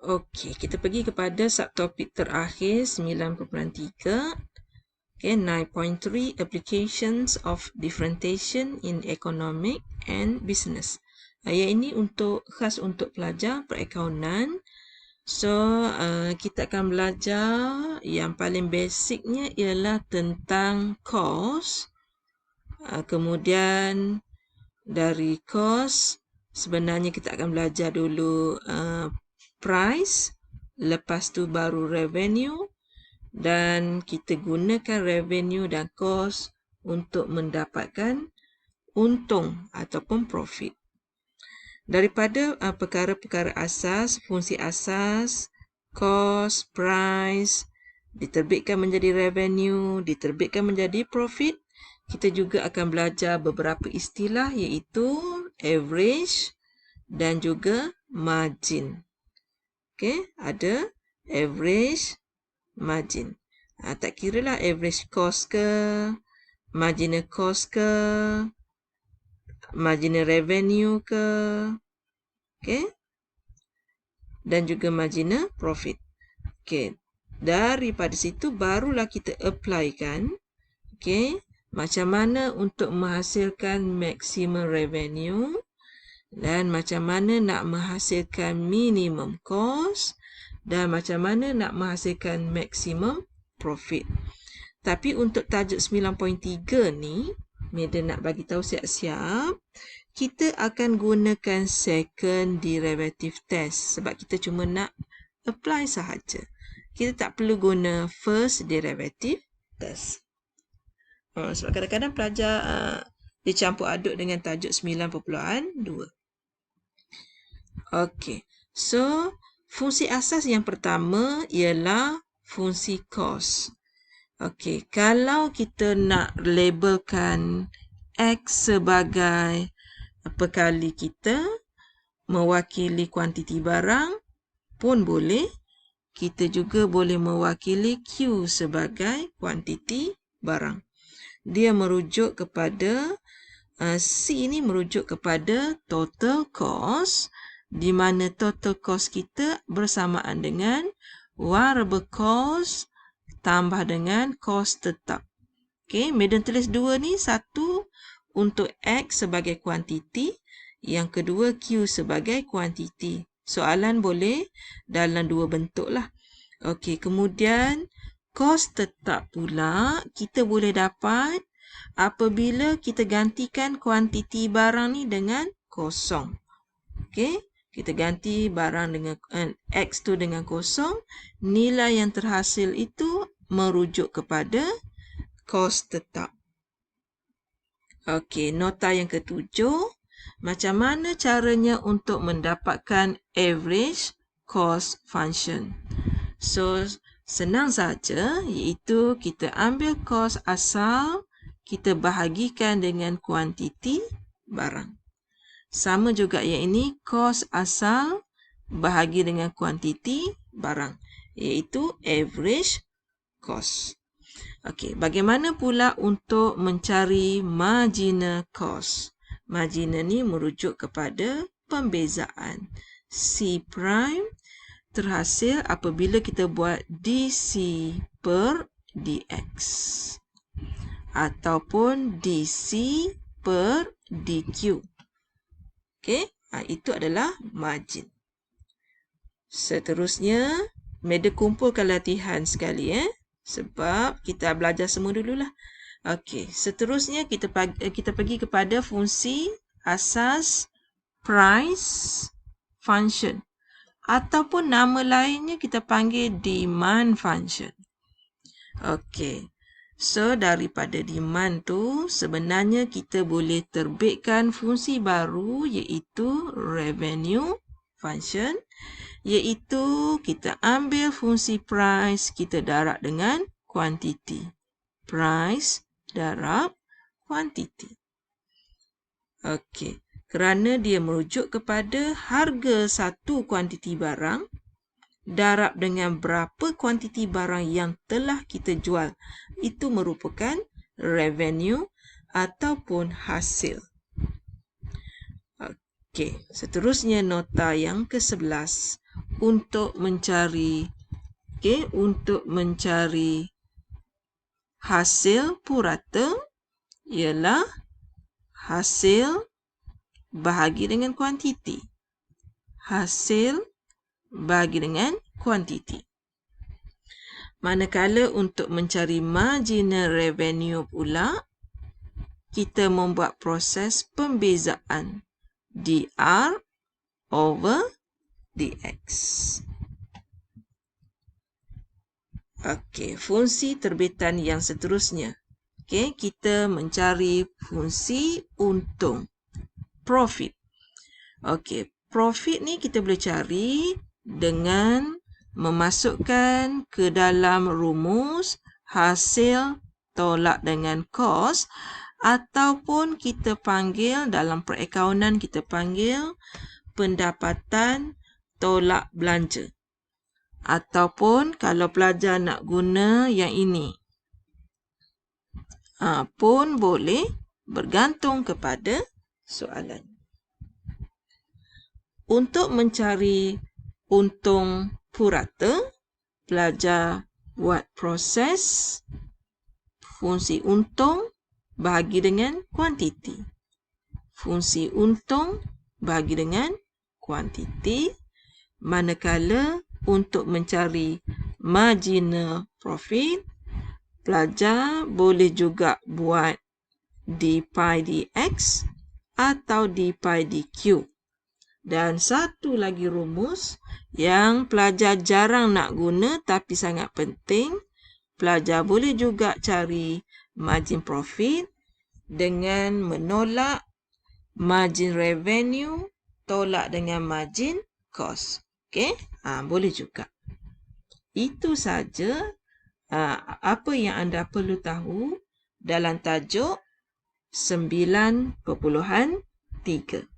Okey, kita pergi kepada subtopik terakhir 9.3. Okay, 9.3 Applications of Differentiation in Economic and Business. Ayat ini khas untuk pelajar perakaunan. So, kita akan belajar yang paling basicnya ialah tentang cost. Kemudian dari cost, sebenarnya kita akan belajar dulu price, lepas tu baru revenue, dan kita gunakan revenue dan cost untuk mendapatkan untung ataupun profit. Daripada perkara-perkara asas, fungsi asas, cost, price, diterbitkan menjadi revenue, diterbitkan menjadi profit, kita juga akan belajar beberapa istilah iaitu average dan juga margin. Okay, ada average, margin. Tak kira lah average cost ke, marginal cost ke, marginal revenue ke, okay, dan juga marginal profit. Okay, daripada situ barulah kita applykan, okay, macam mana untuk menghasilkan maximum revenue dan macam mana nak menghasilkan minimum cost dan macam mana nak menghasilkan maximum profit. Tapi untuk tajuk 9.3 ni, Maiden nak bagi tahu siap-siap, kita akan gunakan second derivative test sebab kita cuma nak apply sahaja. Kita tak perlu guna first derivative test. Sebab kadang-kadang pelajar dicampur aduk dengan tajuk 9.2. Okey. So, fungsi asas yang pertama ialah fungsi cost. Okey, kalau kita nak labelkan X sebagai pekali kita, mewakili kuantiti barang pun boleh. Kita juga boleh mewakili Q sebagai kuantiti barang. Dia merujuk kepada C ni merujuk kepada total cost, di mana total cost kita bersamaan dengan variable cost tambah dengan cost tetap. Okey, Maiden tulis dua ni, satu untuk X sebagai kuantiti, yang kedua Q sebagai kuantiti. Soalan boleh dalam dua bentuk lah. Okey, kemudian cost tetap pula kita boleh dapat apabila kita gantikan kuantiti barang ni dengan kosong. Okey, kita ganti barang dengan X tu dengan kosong, nilai yang terhasil itu merujuk kepada kos tetap. Okey, nota yang ketujuh, macam mana caranya untuk mendapatkan average cost function. So, senang saja, iaitu kita ambil kos asal, kita bahagikan dengan kuantiti barang. Sama juga yang ini, kos asal bahagi dengan kuantiti barang, iaitu average cost. Okey, bagaimana pula untuk mencari marginal cost? Marginal ni merujuk kepada pembezaan C prime terhasil apabila kita buat DC per DX ataupun DC per DQ. Okey, itu adalah margin. Seterusnya, Maiden kumpulkan latihan sekali sebab kita belajar semua dululah. Okey, seterusnya kita pergi kepada fungsi asas price function ataupun nama lainnya kita panggil demand function. Okey. So, daripada demand tu sebenarnya kita boleh terbitkan fungsi baru iaitu revenue function, iaitu kita ambil fungsi price, kita darab dengan kuantiti. Price darab kuantiti. Okey, kerana dia merujuk kepada harga satu kuantiti barang darab dengan berapa kuantiti barang yang telah kita jual. Itu merupakan revenue ataupun hasil. Okey, seterusnya nota yang ke-11 untuk mencari hasil purata ialah hasil bahagi dengan kuantiti. Hasil bahagi dengan kuantiti. Manakala untuk mencari marginal revenue pula, kita membuat proses pembezaan DR over DX. Okey, fungsi terbitan yang seterusnya. Okey, kita mencari fungsi untung. Profit. Okey, profit ni kita boleh cari dengan memasukkan ke dalam rumus hasil tolak dengan kos, ataupun kita panggil dalam perakaunan kita panggil pendapatan tolak belanja. Ataupun kalau pelajar nak guna yang ini pun boleh, bergantung kepada soalan. Untuk mencari untung purata, pelajar buat proses fungsi untung bahagi dengan kuantiti. Fungsi untung bahagi dengan kuantiti, manakala untuk mencari marginal profit, pelajar boleh juga buat d pi dx atau d pi dq. Dan satu lagi rumus yang pelajar jarang nak guna tapi sangat penting, pelajar boleh juga cari margin profit dengan menolak margin revenue tolak dengan margin cost. Okey, boleh juga. Itu saja apa yang anda perlu tahu dalam tajuk 9.3.